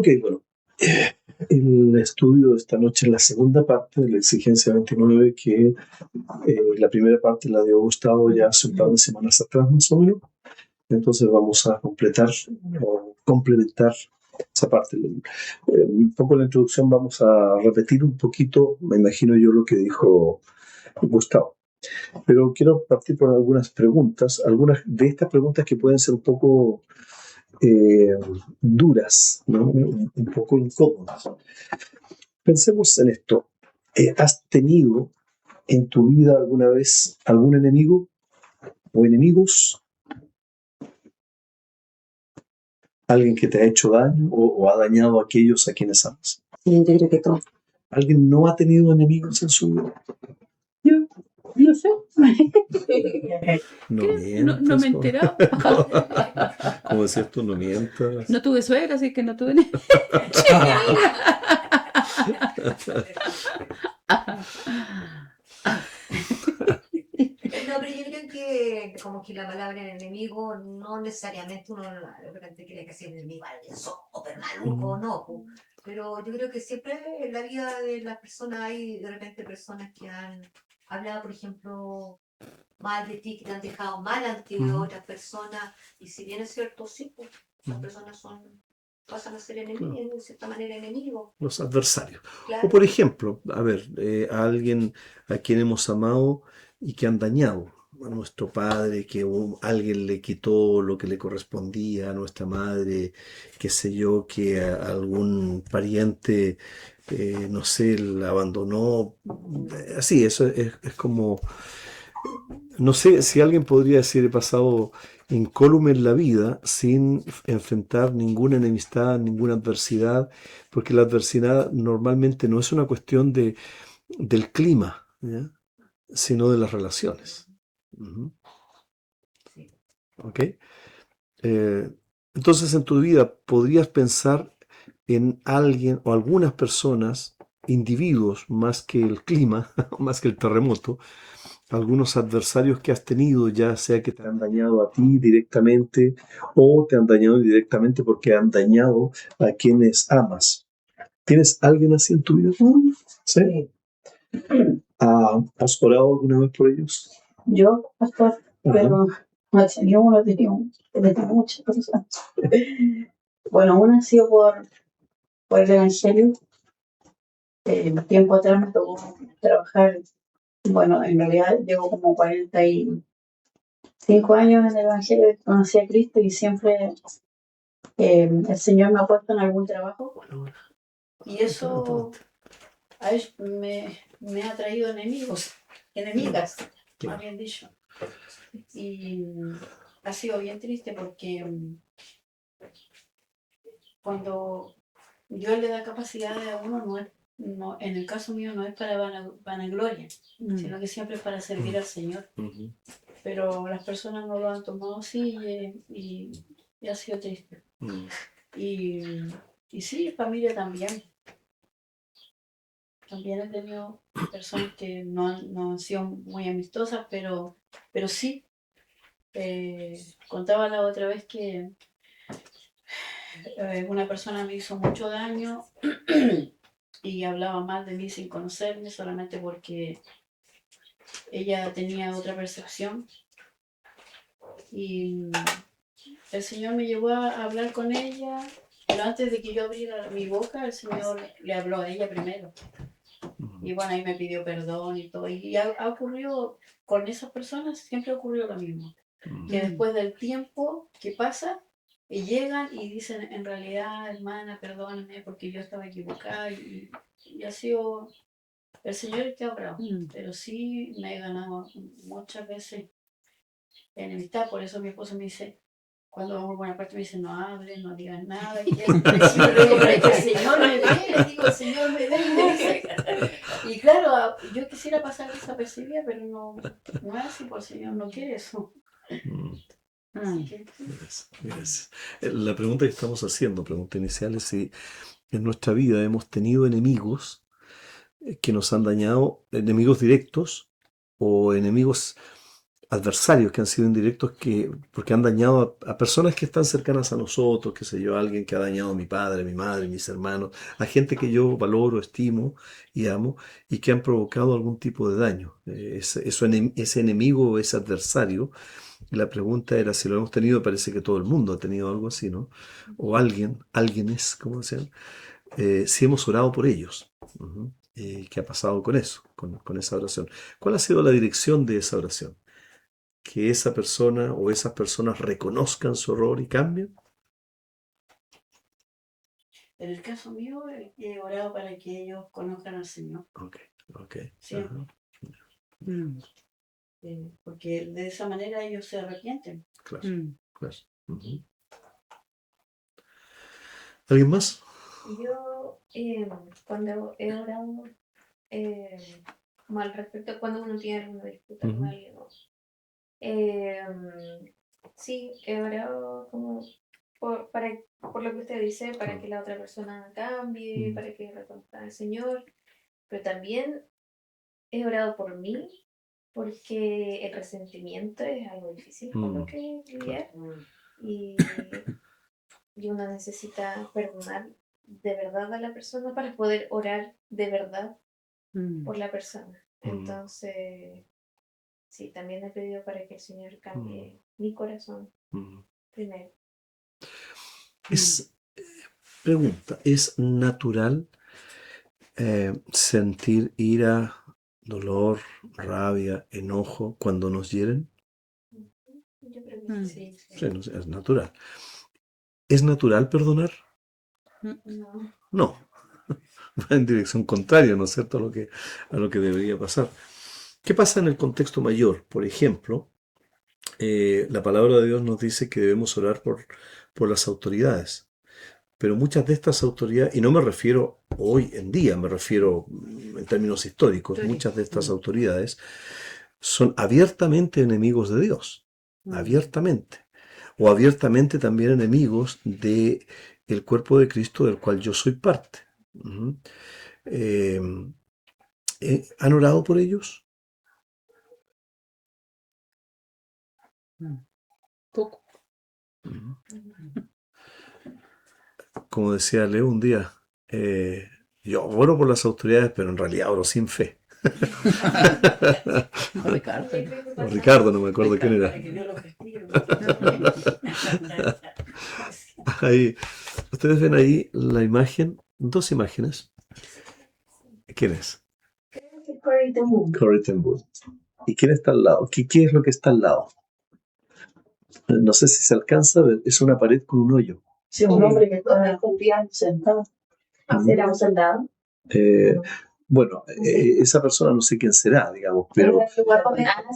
Ok, bueno. El estudio de esta noche es la segunda parte de la exigencia 29 que la primera parte la dio Gustavo ya hace un par de semanas atrás más o menos. Entonces vamos a completar o complementar esa parte. Un poco en la introducción vamos a repetir un poquito, me imagino yo, lo que dijo Gustavo. Pero quiero partir por algunas preguntas, algunas de estas preguntas que pueden ser un poco duras, ¿no? Un poco incómodas. Pensemos en esto. ¿Has tenido en tu vida alguna vez algún enemigo o enemigos? ¿Alguien que te ha hecho daño o ha dañado a aquellos a quienes amas? Sí, yo creo que todo. ¿Alguien no ha tenido enemigos en su vida? Yo no sé. No ¿Qué? mientas. No me he enterado. Como decías tú, no mientas. No tuve suegra, así que no tuve ni... No, pero yo creo que como que la palabra enemigo no necesariamente uno de repente quiere que sea enemigo a alguien súper maluco, no. Pero yo creo que siempre en la vida de las personas hay de repente personas que han hablado, por ejemplo, mal de ti, que te han dejado mal ante otras personas. Y si bien es cierto, sí, pues las personas pasan a ser enemigos, de cierta manera enemigos. Los adversarios. Claro. O por ejemplo, a ver, a alguien a quien hemos amado y que han dañado. A nuestro padre, que alguien le quitó lo que le correspondía, a nuestra madre, qué sé yo, que a algún pariente, no sé, la abandonó. Así, eso es como, no sé si alguien podría decir he pasado incólume en la vida sin enfrentar ninguna enemistad, ninguna adversidad, porque la adversidad normalmente no es una cuestión del clima, ¿ya? Sino de las relaciones. Ujú. Sí. ¿Ok? Entonces en tu vida podrías pensar en alguien o algunas personas, individuos, más que el clima, más que el terremoto, algunos adversarios que has tenido, ya sea que te han dañado a ti directamente o te han dañado indirectamente porque han dañado a quienes amas. ¿Tienes alguien así en tu vida? ¿Sí? ¿Has orado alguna vez por ellos? Yo, pastor, pero no he tenido uno, he tenido muchas cosas. Bueno, una ha sido por el Evangelio. Tiempo atrás me tocó trabajar. Bueno, en realidad llevo como 45 años en el Evangelio, conocí a Cristo y siempre el Señor me ha puesto en algún trabajo y eso me ha traído enemigos, enemigas, más bien dicho. Y ha sido bien triste porque cuando Dios le da capacidades a uno, en el caso mío no es para vanagloria, sino que siempre es para servir al Señor. Pero las personas no lo han tomado así y ha sido triste. Y sí, familia también. También he tenido personas que no han sido muy amistosas, pero sí. Contaba la otra vez que una persona me hizo mucho daño y hablaba mal de mí sin conocerme, solamente porque ella tenía otra percepción. Y el Señor me llevó a hablar con ella, pero antes de que yo abriera mi boca, el Señor le habló a ella primero. Y bueno, ahí me pidió perdón y todo. Y ha ocurrido con esas personas, siempre ocurrió lo mismo. Que después del tiempo que pasa, llegan y dicen, en realidad, hermana, perdóname porque yo estaba equivocada. Y ha sido el Señor el que ha obrado. Pero sí me he ganado muchas veces enemistad. Por eso mi esposo me dice, cuando vamos a buena parte me dice, no hables, no digas nada. Y el Señor me ve, le digo, el Señor me ve, me dice. Y claro, yo quisiera pasar desapercibida, pero no es así, por el Señor no quiere eso. Gracias. La pregunta que estamos haciendo, pregunta inicial, es si en nuestra vida hemos tenido enemigos que nos han dañado, enemigos directos o enemigos adversarios que han sido indirectos porque han dañado a personas que están cercanas a nosotros, qué sé yo, alguien que ha dañado a mi padre, mi madre, mis hermanos, a gente que yo valoro, estimo y amo y que han provocado algún tipo de daño. Ese enemigo o ese adversario, y la pregunta era si lo hemos tenido, parece que todo el mundo ha tenido algo así, ¿no? O alguien es, como decían, si hemos orado por ellos. Ujú. ¿Qué ha pasado con eso, con esa oración? ¿Cuál ha sido la dirección de esa oración? ¿Que esa persona o esas personas reconozcan su error y cambien? En el caso mío, he orado para que ellos conozcan al Señor. Ok, ok. Siempre. Ajá, Porque de esa manera ellos se arrepienten. claro, claro. Ujú. ¿Alguien más? Yo, cuando he orado, como al respecto, cuando uno tiene alguna disputa con Ujú. alguien, ¿no? Sí, he orado como por lo que usted dice, para que la otra persona cambie, para que reconozca al Señor, pero también he orado por mí, porque el resentimiento es algo difícil con lo que lidiar y, y uno necesita perdonar de verdad a la persona para poder orar de verdad por la persona. Entonces, sí, también he pedido para que el Señor cambie mi corazón primero. Pregunta, ¿es natural sentir ira, dolor, rabia, enojo cuando nos hieren? Yo creo que sí. Sí, no sé, es natural. ¿Es natural perdonar? No. No. Va en dirección contraria, ¿no es cierto?, a lo que debería pasar. ¿Qué pasa en el contexto mayor? Por ejemplo, la palabra de Dios nos dice que debemos orar por las autoridades. Pero muchas de estas autoridades, y no me refiero hoy en día, me refiero en términos históricos, muchas de estas autoridades son abiertamente enemigos de Dios, abiertamente, o abiertamente también enemigos de el cuerpo de Cristo del cual yo soy parte. Ujú. Eh, ¿Han orado por ellos? Poco. Ujú. Como decía Leo un día, yo oro por las autoridades, pero en realidad oro sin fe. Ricardo. O Ricardo, no me acuerdo quién era. Para que Dios los castigue. Ahí, ustedes ven ahí la imagen, dos imágenes. ¿Quién es? Corey ten Boom. Corrie ten Boom. ¿Y quién está al lado? ¿Qué es lo que está al lado? No sé si se alcanza a ver, es una pared con un hoyo. Sí, un hombre que está sentado. ¿Será un soldado? Bueno, esa persona no sé quién será, digamos, pero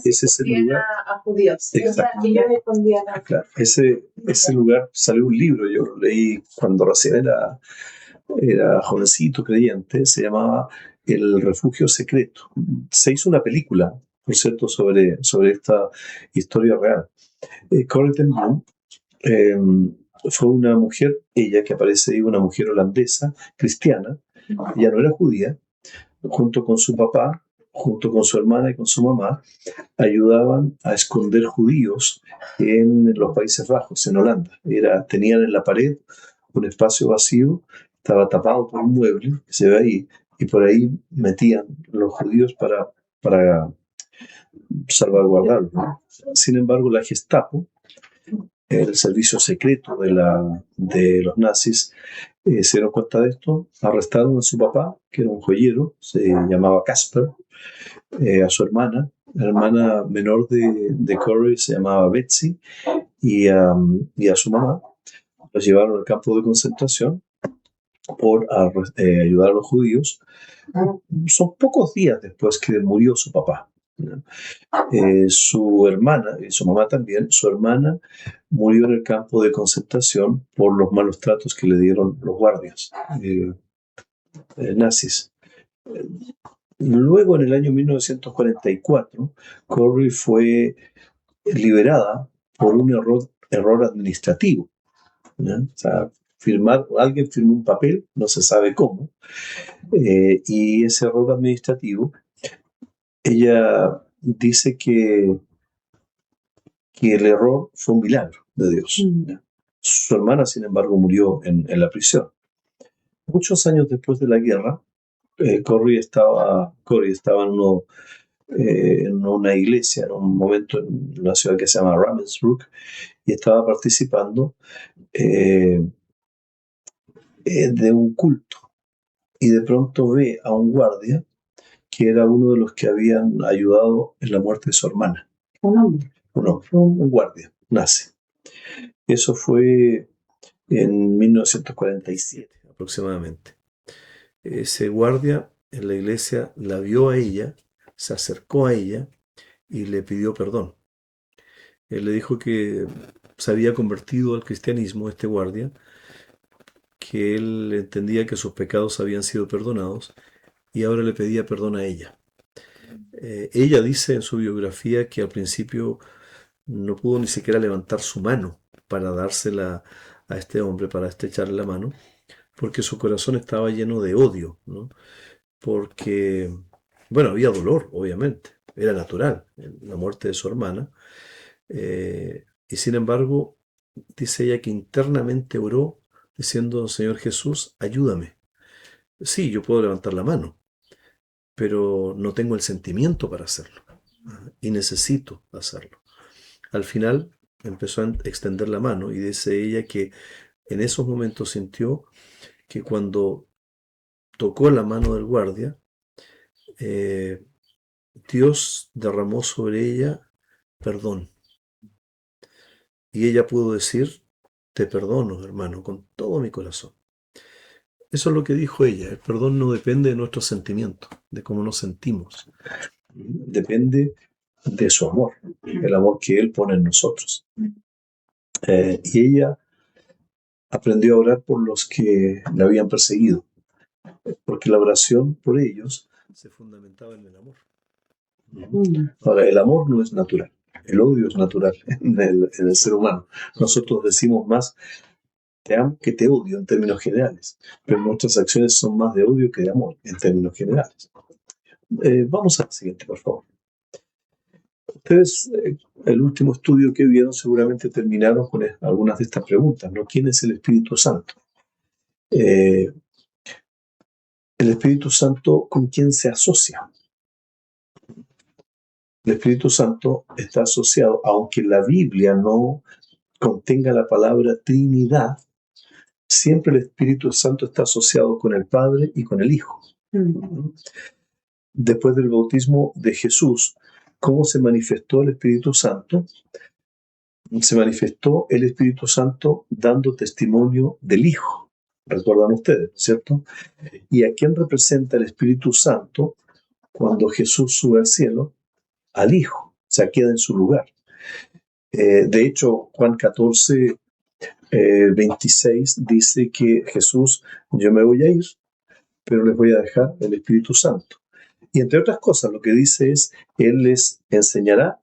ese es el lugar. A judíos. Exacto. Y yo respondía a Claro, ese lugar salió un libro, yo lo leí cuando recién era jovencito creyente, se llamaba El Refugio Secreto. Se hizo una película, por cierto, sobre esta historia real. Corrie ten Boom fue una mujer, ella que aparece ahí, una mujer holandesa, cristiana, ella no era judía, junto con su papá, junto con su hermana y con su mamá, ayudaban a esconder judíos en los Países Bajos, en Holanda. Tenían en la pared un espacio vacío, estaba tapado por un mueble que se ve ahí, y por ahí metían los judíos para salvaguardarlos, ¿no? Sin embargo, la Gestapo, el servicio secreto de los nazis, se dieron cuenta de esto, arrestaron a su papá, que era un joyero, se llamaba Casper, a su hermana, la hermana menor de Corrie se llamaba Betsy, y a su mamá. Los llevaron al campo de concentración por ayudar a los judíos. Son pocos días después que murió su papá. Su hermana, y su mamá también, su hermana murió en el campo de concentración por los malos tratos que le dieron los guardias nazis. Luego, en el año 1944, Corrie fue liberada por un error administrativo, ¿ya? O sea, alguien firmó un papel, no se sabe cómo, y ese error administrativo, ella dice que que el error fue un milagro de Dios. Su hermana, sin embargo, murió en la prisión. Muchos años después de la guerra, Corey estaba en una iglesia, en un momento en una ciudad que se llama Ravensbrück, y estaba participando de un culto. Y de pronto ve a un guardia que era uno de los que habían ayudado en la muerte de su hermana. Un hombre. Un guardia, nazi. Eso fue en 1947 aproximadamente. Ese guardia en la iglesia la vio a ella, se acercó a ella y le pidió perdón. Él le dijo que se había convertido al cristianismo, este guardia, que él entendía que sus pecados habían sido perdonados y ahora le pedía perdón a ella. Ella dice en su biografía que al principio no pudo ni siquiera levantar su mano para dársela a este hombre, para estrecharle la mano, porque su corazón estaba lleno de odio, ¿no? Porque, bueno, había dolor, obviamente, era natural, la muerte de su hermana, y sin embargo, dice ella que internamente oró diciendo: Señor Jesús, ayúdame. Sí, yo puedo levantar la mano, pero no tengo el sentimiento para hacerlo, y necesito hacerlo. Al final empezó a extender la mano y dice ella que en esos momentos sintió que cuando tocó la mano del guardia, Dios derramó sobre ella perdón. Y ella pudo decir: te perdono, hermano, con todo mi corazón. Eso es lo que dijo ella. El perdón no depende de nuestros sentimientos, de cómo nos sentimos. Depende de su amor, el amor que Él pone en nosotros. Y ella aprendió a orar por los que la habían perseguido, porque la oración por ellos se fundamentaba en el amor. Ahora, el amor no es natural, el odio es natural en el ser humano. Nosotros decimos más te amo que te odio en términos generales, pero nuestras acciones son más de odio que de amor en términos generales. Vamos a la siguiente, por favor. Ustedes, el último estudio que vieron seguramente terminaron con algunas de estas preguntas, ¿no? ¿Quién es el Espíritu Santo? El Espíritu Santo, ¿con quién se asocia? El Espíritu Santo está asociado, aunque la Biblia no contenga la palabra Trinidad, siempre el Espíritu Santo está asociado con el Padre y con el Hijo. Después del bautismo de Jesús, ¿cómo se manifestó el Espíritu Santo? Se manifestó el Espíritu Santo dando testimonio del Hijo. ¿Recuerdan ustedes, cierto? ¿Y a quién representa el Espíritu Santo cuando Jesús sube al cielo? Al Hijo, o sea, queda en su lugar. De hecho, Juan 14, 26 dice que Jesús: yo me voy a ir, pero les voy a dejar el Espíritu Santo. Y entre otras cosas, lo que dice es: Él les enseñará,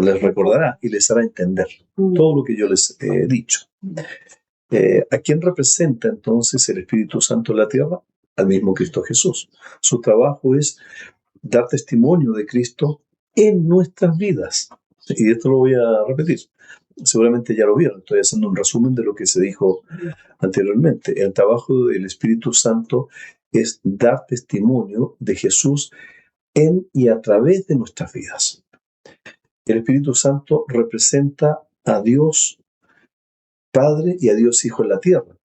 les recordará y les hará entender todo lo que yo les he dicho. ¿A quién representa entonces el Espíritu Santo en la tierra? Al mismo Cristo Jesús. Su trabajo es dar testimonio de Cristo en nuestras vidas. Y esto lo voy a repetir. Seguramente ya lo vieron. Estoy haciendo un resumen de lo que se dijo anteriormente. El trabajo del Espíritu Santo es dar testimonio de Jesús en y a través de nuestras vidas. El Espíritu Santo representa a Dios Padre y a Dios Hijo en la tierra.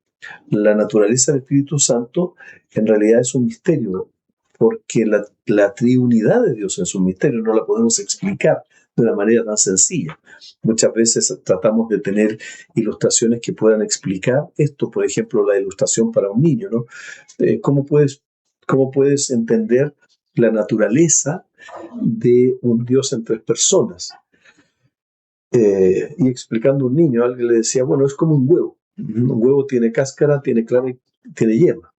La naturaleza del Espíritu Santo en realidad es un misterio, porque la triunidad de Dios es un misterio, no la podemos explicar de una manera tan sencilla. Muchas veces tratamos de tener ilustraciones que puedan explicar esto, por ejemplo, la ilustración para un niño, ¿no? ¿Cómo puedes entender la naturaleza de un Dios en tres personas? Y explicando a un niño, alguien le decía: bueno, es como un huevo. Un huevo tiene cáscara, tiene clara y tiene yema.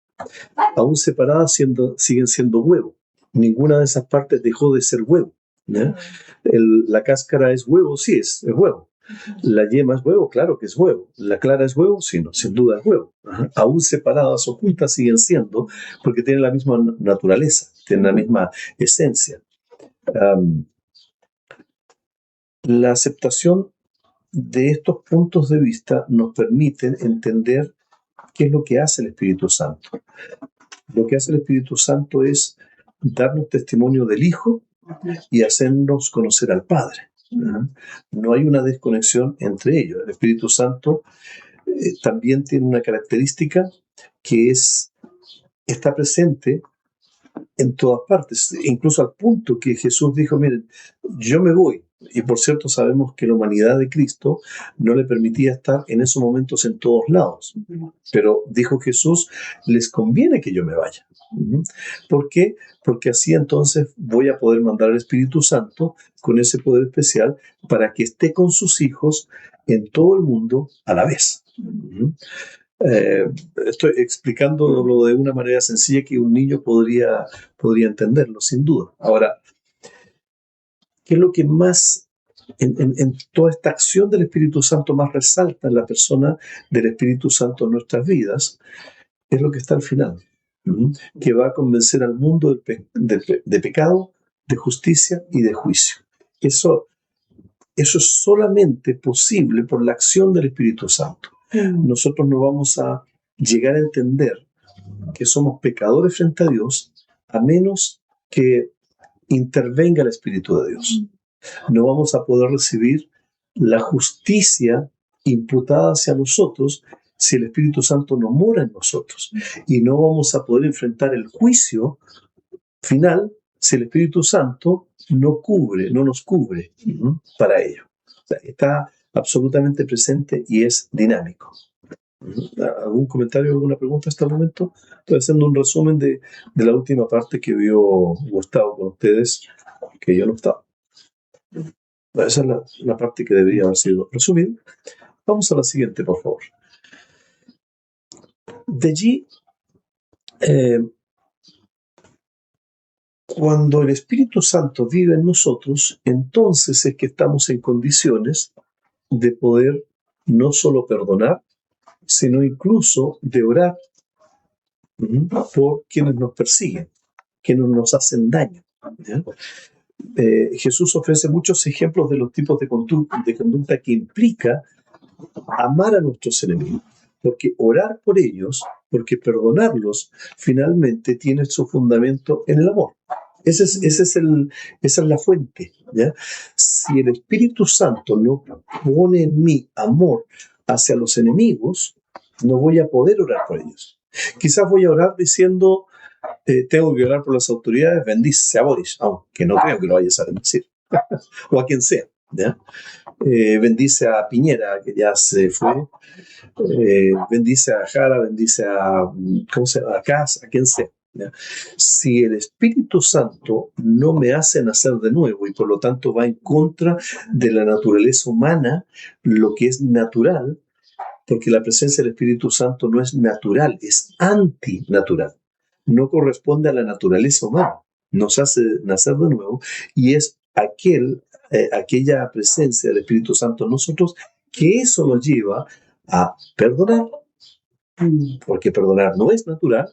Aún separadas siguen siendo huevo. Ninguna de esas partes dejó de ser huevo, ¿ya? La cáscara es huevo, sí, es huevo. La yema es huevo, claro que es huevo. La clara es huevo, sí, no, sin duda es huevo. Aún separadas o juntas siguen siendo, porque tienen la misma naturaleza, tienen la misma esencia. La aceptación de estos puntos de vista nos permite entender qué es lo que hace el Espíritu Santo. Lo que hace el Espíritu Santo es darnos testimonio del Hijo y hacernos conocer al Padre. ¿No? No hay una desconexión entre ellos. El Espíritu Santo también tiene una característica que está presente en todas partes, incluso al punto que Jesús dijo, miren, yo me voy. Y por cierto, sabemos que la humanidad de Cristo no le permitía estar en esos momentos en todos lados. Pero dijo Jesús, les conviene que yo me vaya. ¿Por qué? Porque así entonces voy a poder mandar al Espíritu Santo con ese poder especial para que esté con sus hijos en todo el mundo a la vez. Estoy explicándolo de una manera sencilla que un niño podría entenderlo, sin duda. Ahora, ¿qué es lo que más, en toda esta acción del Espíritu Santo, más resalta en la persona del Espíritu Santo en nuestras vidas? Es lo que está al final, que va a convencer al mundo de pecado, de justicia y de juicio. Eso es solamente posible por la acción del Espíritu Santo. Nosotros no vamos a llegar a entender que somos pecadores frente a Dios a menos que intervenga el Espíritu de Dios. No vamos a poder recibir la justicia imputada hacia nosotros si el Espíritu Santo no mora en nosotros. Y no vamos a poder enfrentar el juicio final si el Espíritu Santo no nos cubre para ello. O sea, está absolutamente presente y es dinámico. ¿Algún comentario, alguna pregunta hasta el momento? Estoy haciendo un resumen de la última parte que vio Gustavo con ustedes, que yo no estaba. Esa es la parte que debería haber sido resumida. Vamos a la siguiente, por favor. De allí, cuando el Espíritu Santo vive en nosotros, entonces es que estamos en condiciones de poder no solo perdonar, sino incluso de orar por quienes nos persiguen, quienes nos hacen daño. ¿Ya? Jesús ofrece muchos ejemplos de los tipos de conducta que implica amar a nuestros enemigos, porque orar por ellos, porque perdonarlos, finalmente tiene su fundamento en el amor. Esa es la fuente. ¿Ya? Si el Espíritu Santo no pone en mí amor hacia los enemigos, no voy a poder orar por ellos. Quizás voy a orar diciendo, tengo que orar por las autoridades, bendice a Boris, aunque no creo que lo vayas a bendecir, o a quien sea. ¿Ya? Bendice a Piñera, que ya se fue, bendice a Jara, bendice a Kass, a quien sea. ¿Ya? Si el Espíritu Santo no me hace nacer de nuevo y por lo tanto va en contra de la naturaleza humana, lo que es natural, porque la presencia del Espíritu Santo no es natural, es antinatural. No corresponde a la naturaleza humana. Nos hace nacer de nuevo y es aquella presencia del Espíritu Santo en nosotros que eso nos lleva a perdonar, porque perdonar no es natural,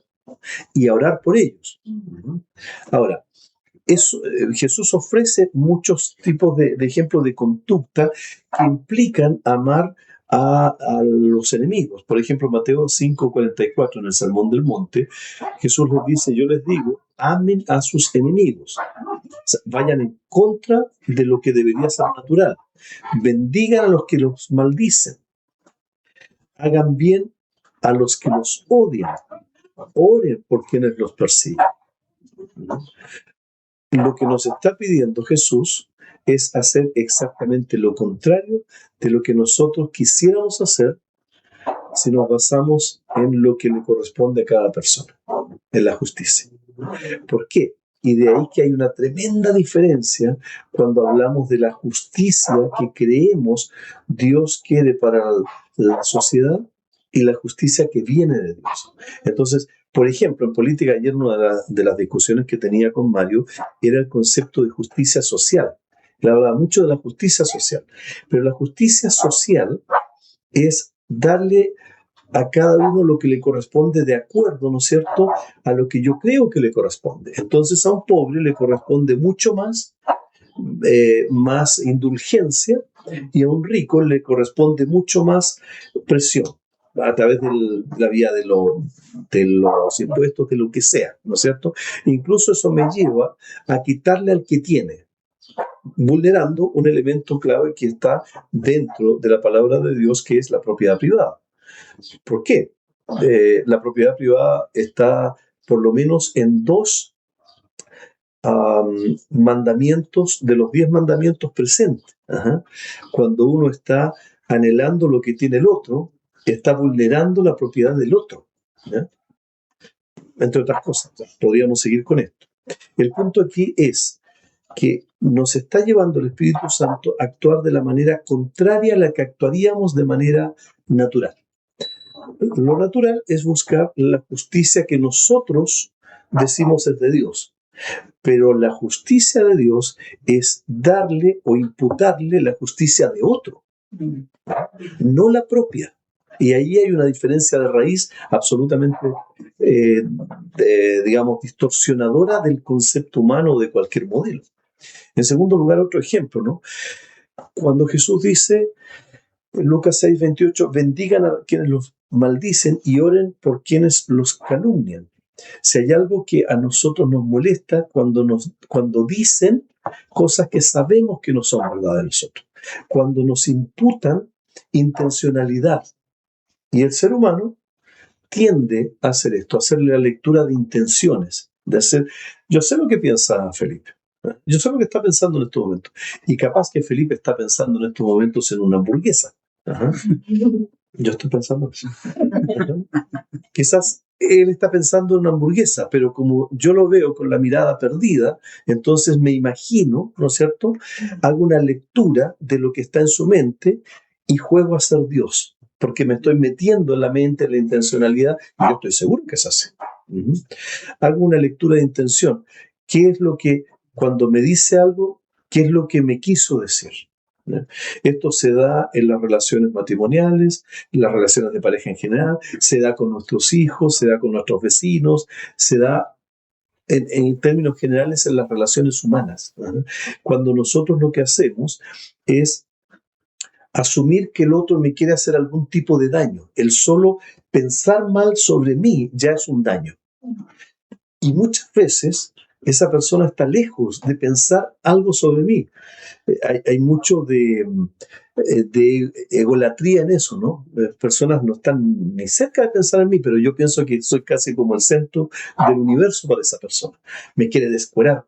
y a orar por ellos. Ahora, Jesús ofrece muchos tipos de ejemplos de conducta que implican amar a los enemigos. Por ejemplo, Mateo 5:44, en el Sermón del Monte, Jesús les dice, yo les digo, amen a sus enemigos. O sea, vayan en contra de lo que debería ser natural. Bendigan a los que los maldicen. Hagan bien a los que los odian. Oren por quienes los persiguen. Lo que nos está pidiendo Jesús es hacer exactamente lo contrario de lo que nosotros quisiéramos hacer si nos basamos en lo que le corresponde a cada persona, en la justicia. ¿Por qué? Y de ahí que hay una tremenda diferencia cuando hablamos de la justicia que creemos Dios quiere para la sociedad y la justicia que viene de Dios. Entonces, por ejemplo, en política, ayer una de las discusiones que tenía con Mario era el concepto de justicia social. Él hablaba mucho de la justicia social, pero la justicia social es darle a cada uno lo que le corresponde de acuerdo, ¿no es cierto?, a lo que yo creo que le corresponde. Entonces a un pobre le corresponde mucho más más indulgencia, y a un rico le corresponde mucho más presión a través de la vía de los impuestos, de lo que sea, ¿no es cierto? Incluso eso me lleva a quitarle al que tiene, vulnerando un elemento clave que está dentro de la palabra de Dios, que es la propiedad privada. ¿Por qué? La propiedad privada está por lo menos en dos mandamientos de los 10 mandamientos presentes. Cuando uno está anhelando lo que tiene el otro, está vulnerando la propiedad del otro, ¿ya? Entre otras cosas. Podríamos seguir con esto. El punto aquí es que nos está llevando el Espíritu Santo a actuar de la manera contraria a la que actuaríamos de manera natural. Lo natural es buscar la justicia que nosotros decimos es de Dios. Pero la justicia de Dios es darle o imputarle la justicia de otro, no la propia. Y ahí hay una diferencia de raíz absolutamente, digamos, distorsionadora del concepto humano de cualquier modelo. En segundo lugar, otro ejemplo, ¿no? Cuando Jesús dice, en Lucas 6:28, bendigan a quienes los maldicen y oren por quienes los calumnian. Si hay algo que a nosotros nos molesta cuando dicen cosas que sabemos que no son verdad de nosotros, cuando nos imputan intencionalidad. Y el ser humano tiende a hacer esto, a hacerle la lectura de intenciones, yo sé lo que piensa Felipe, yo sé lo que está pensando en estos momentos, y capaz que Felipe está pensando en estos momentos en una hamburguesa. Yo estoy pensando eso. Quizás él está pensando en una hamburguesa, pero como yo lo veo con la mirada perdida, entonces me imagino, ¿no es cierto? Hago una lectura de lo que está en su mente y juego a ser Dios, porque me estoy metiendo en la mente la intencionalidad y yo estoy seguro que es así. Hago una lectura de intención. ¿Qué es lo que, cuando me dice algo, qué es lo que me quiso decir? Esto se da en las relaciones matrimoniales, en las relaciones de pareja en general, se da con nuestros hijos, se da con nuestros vecinos, se da en términos generales en las relaciones humanas. Cuando nosotros lo que hacemos es asumir que el otro me quiere hacer algún tipo de daño. El solo pensar mal sobre mí ya es un daño. Y muchas veces esa persona está lejos de pensar algo sobre mí. Hay mucho de egolatría en eso, ¿no? Las personas no están ni cerca de pensar en mí, pero yo pienso que soy casi como el centro del universo para esa persona. Me quiere descuerar.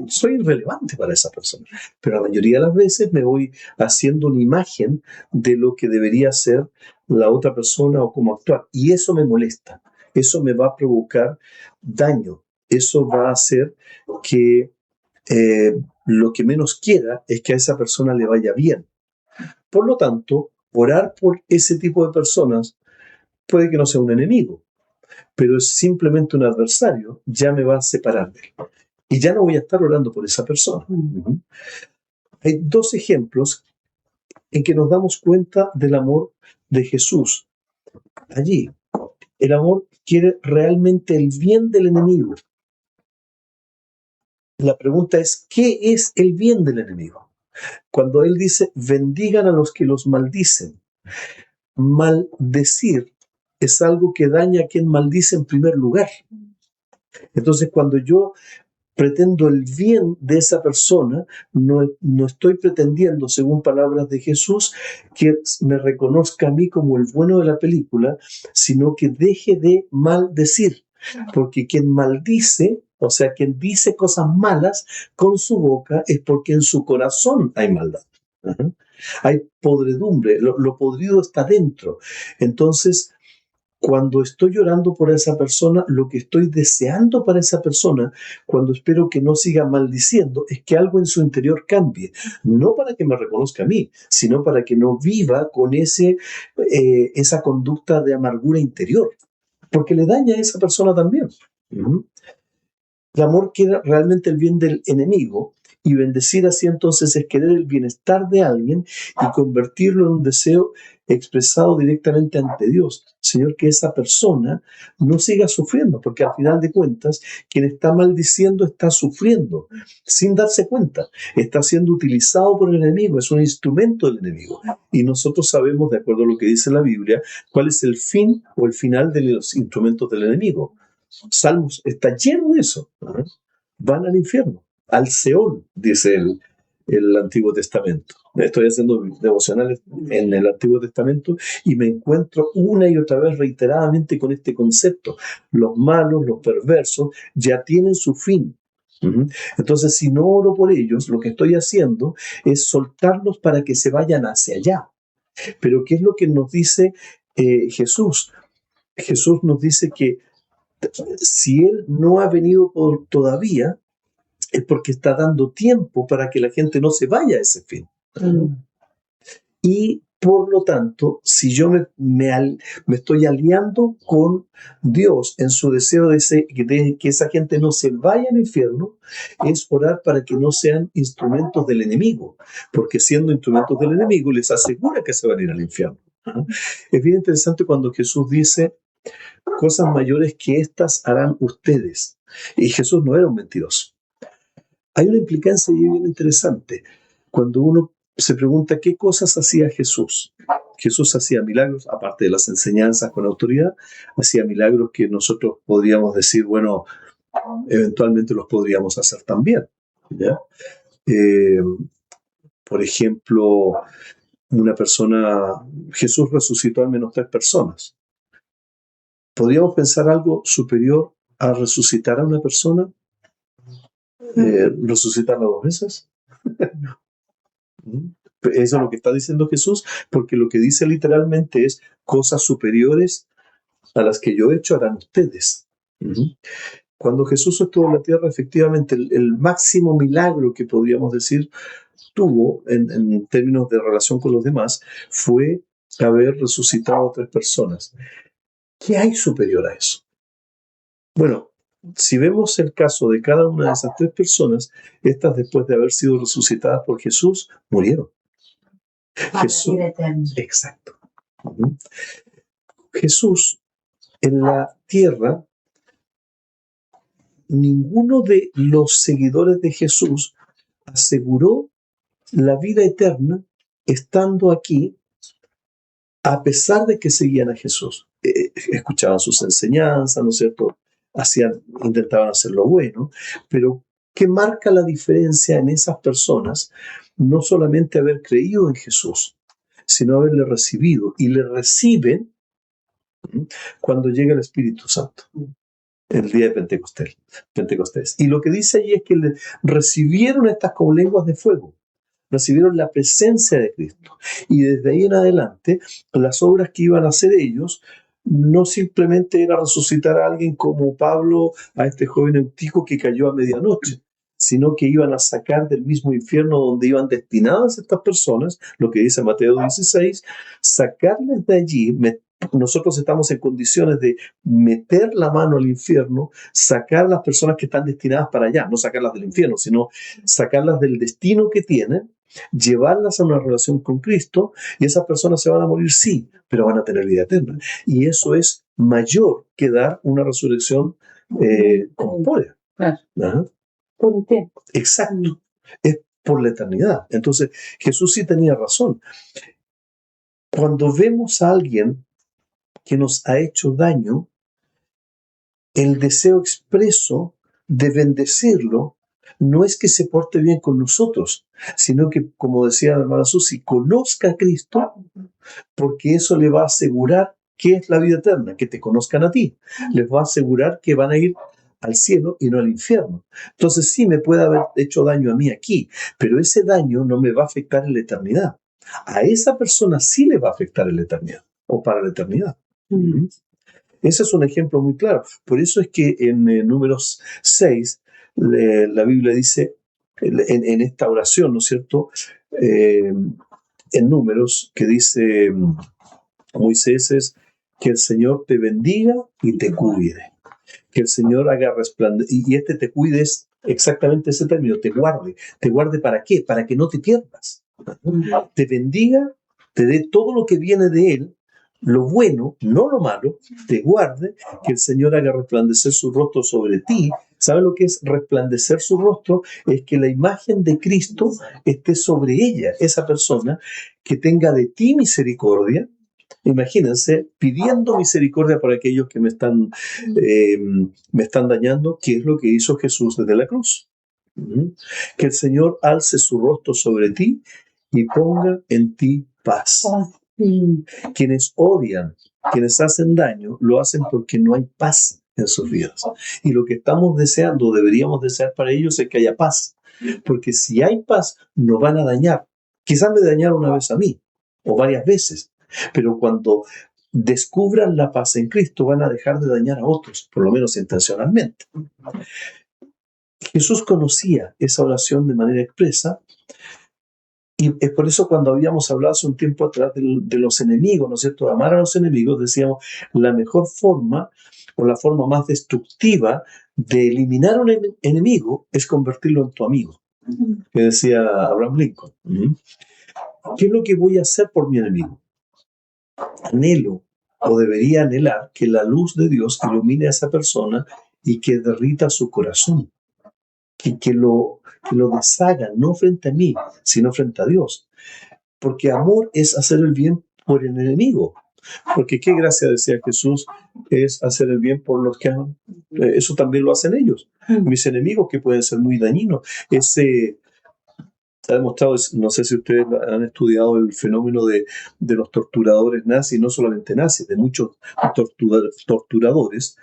Soy irrelevante para esa persona. Pero la mayoría de las veces me voy haciendo una imagen de lo que debería ser la otra persona o cómo actuar. Y eso me molesta. Eso me va a provocar daño. Eso va a hacer que lo que menos quiera es que a esa persona le vaya bien. Por lo tanto, orar por ese tipo de personas puede que no sea un enemigo, pero es simplemente un adversario, ya me va a separar de él. Y ya no voy a estar orando por esa persona. Hay dos ejemplos en que nos damos cuenta del amor de Jesús. Allí, el amor quiere realmente el bien del enemigo. La pregunta es, ¿qué es el bien del enemigo? Cuando él dice, bendigan a los que los maldicen. Maldecir es algo que daña a quien maldice en primer lugar. Entonces, cuando yo pretendo el bien de esa persona, no estoy pretendiendo, según palabras de Jesús, que me reconozca a mí como el bueno de la película, sino que deje de maldecir. Porque quien maldice, o sea, quien dice cosas malas con su boca, es porque en su corazón hay maldad. Hay podredumbre, lo podrido está dentro. Entonces, cuando estoy llorando por esa persona, lo que estoy deseando para esa persona, cuando espero que no siga maldiciendo, es que algo en su interior cambie. No para que me reconozca a mí, sino para que no viva con esa conducta de amargura interior. Porque le daña a esa persona también. El amor quiere realmente el bien del enemigo Y bendecir así entonces es querer el bienestar de alguien y convertirlo en un deseo expresado directamente ante Dios. Señor, que esa persona no siga sufriendo, porque al final de cuentas, quien está maldiciendo está sufriendo, sin darse cuenta. Está siendo utilizado por el enemigo, es un instrumento del enemigo. Y nosotros sabemos, de acuerdo a lo que dice la Biblia, cuál es el fin o el final de los instrumentos del enemigo. Salmos está lleno de eso. ¿No? Van al infierno, al Seol, dice el Antiguo Testamento. Estoy haciendo devocionales en el Antiguo Testamento y me encuentro una y otra vez reiteradamente con este concepto. Los malos, los perversos, ya tienen su fin. Entonces, si no oro por ellos, lo que estoy haciendo es soltarlos para que se vayan hacia allá. Pero ¿qué es lo que nos dice Jesús? Jesús nos dice que si Él no ha venido todavía, es porque está dando tiempo para que la gente no se vaya a ese fin. Y por lo tanto, si yo me estoy aliando con Dios en su deseo de que esa gente no se vaya al infierno, es orar para que no sean instrumentos del enemigo, porque siendo instrumentos del enemigo les asegura que se van a ir al infierno. Es bien interesante cuando Jesús dice: cosas mayores que estas harán ustedes. Y Jesús no era un mentiroso. Hay una implicancia ahí bien interesante. Cuando uno se pregunta qué cosas hacía Jesús. Jesús hacía milagros, aparte de las enseñanzas con autoridad, hacía milagros que nosotros podríamos decir, bueno, eventualmente los podríamos hacer también. ¿Ya? Por ejemplo, Jesús resucitó al menos 3 personas. ¿Podríamos pensar algo superior a resucitar a una persona? ¿Resucitarla 2 veces? Eso es lo que está diciendo Jesús, porque lo que dice literalmente es: cosas superiores a las que yo he hecho harán ustedes. Cuando Jesús estuvo en la tierra, efectivamente, el máximo milagro que podríamos decir tuvo en términos de relación con los demás fue haber resucitado a 3 personas. ¿Qué hay superior a eso? Bueno, si vemos el caso de cada una de esas 3 personas, estas, después de haber sido resucitadas por Jesús, murieron. Jesús, exacto. Jesús, en la tierra, ninguno de los seguidores de Jesús aseguró la vida eterna estando aquí, a pesar de que seguían a Jesús. Escuchaban sus enseñanzas, ¿no es cierto? Intentaban hacer lo bueno, pero ¿qué marca la diferencia en esas personas? No solamente haber creído en Jesús, sino haberle recibido, y le reciben cuando llega el Espíritu Santo, el día de Pentecostés. Y lo que dice allí es que recibieron estas como lenguas de fuego, recibieron la presencia de Cristo, y desde ahí en adelante las obras que iban a hacer ellos no simplemente era resucitar a alguien como Pablo, a este joven Eutico que cayó a medianoche, sino que iban a sacar del mismo infierno donde iban destinadas estas personas, lo que dice Mateo 16, sacarles de allí. Nosotros estamos en condiciones de meter la mano al infierno, sacar las personas que están destinadas para allá, no sacarlas del infierno, sino sacarlas del destino que tienen, llevarlas a una relación con Cristo, y esas personas se van a morir, sí, pero van a tener vida eterna. Y eso es mayor que dar una resurrección corpórea. Claro. Por un tiempo. Exacto. Es por la eternidad. Entonces, Jesús sí tenía razón. Cuando vemos a alguien que nos ha hecho daño, el deseo expreso de bendecirlo no es que se porte bien con nosotros, sino que, como decía la hermana Susi, conozca a Cristo, porque eso le va a asegurar que es la vida eterna, que te conozcan a ti. Les va a asegurar que van a ir al cielo y no al infierno. Entonces sí me puede haber hecho daño a mí aquí, pero ese daño no me va a afectar en la eternidad. A esa persona sí le va a afectar en la eternidad, o para la eternidad. Ese es un ejemplo muy claro. Por eso es que en Números 6, la Biblia dice, en esta oración, ¿no es cierto? En Números, que dice Moisés, es que el Señor te bendiga y te cuide. Que el Señor haga resplandecer, y te cuide es exactamente ese término, te guarde. ¿Te guarde para qué? Para que no te pierdas. Te bendiga, te dé todo lo que viene de Él, lo bueno, no lo malo, te guarde, que el Señor haga resplandecer su rostro sobre ti. ¿Sabe lo que es resplandecer su rostro? Es que la imagen de Cristo esté sobre ella, esa persona, que tenga de ti misericordia. Imagínense, pidiendo misericordia por aquellos que me están dañando, que es lo que hizo Jesús desde la cruz. Que el Señor alce su rostro sobre ti y ponga en ti paz. Quienes odian, quienes hacen daño, lo hacen porque no hay paz en sus vidas. Y lo que estamos deseando, deberíamos desear para ellos, es que haya paz. Porque si hay paz, nos van a dañar. Quizás me dañaron una vez a mí, o varias veces, pero cuando descubran la paz en Cristo, van a dejar de dañar a otros, por lo menos intencionalmente. Jesús conocía esa oración de manera expresa, y es por eso cuando habíamos hablado hace un tiempo atrás de los enemigos, ¿no es cierto? De amar a los enemigos, decíamos, la mejor forma o la forma más destructiva de eliminar a un enemigo es convertirlo en tu amigo, que decía Abraham Lincoln. ¿Qué es lo que voy a hacer por mi enemigo? Anhelo o debería anhelar que la luz de Dios ilumine a esa persona y que derrita su corazón, que lo deshaga, no frente a mí, sino frente a Dios. Porque amor es hacer el bien por el enemigo. Porque qué gracia, decía Jesús, es hacer el bien por los que aman. Eso también lo hacen ellos. Mis enemigos, que pueden ser muy dañinos. Se ha demostrado, no sé si ustedes han estudiado el fenómeno de los torturadores nazis, no solamente nazis, de muchos torturadores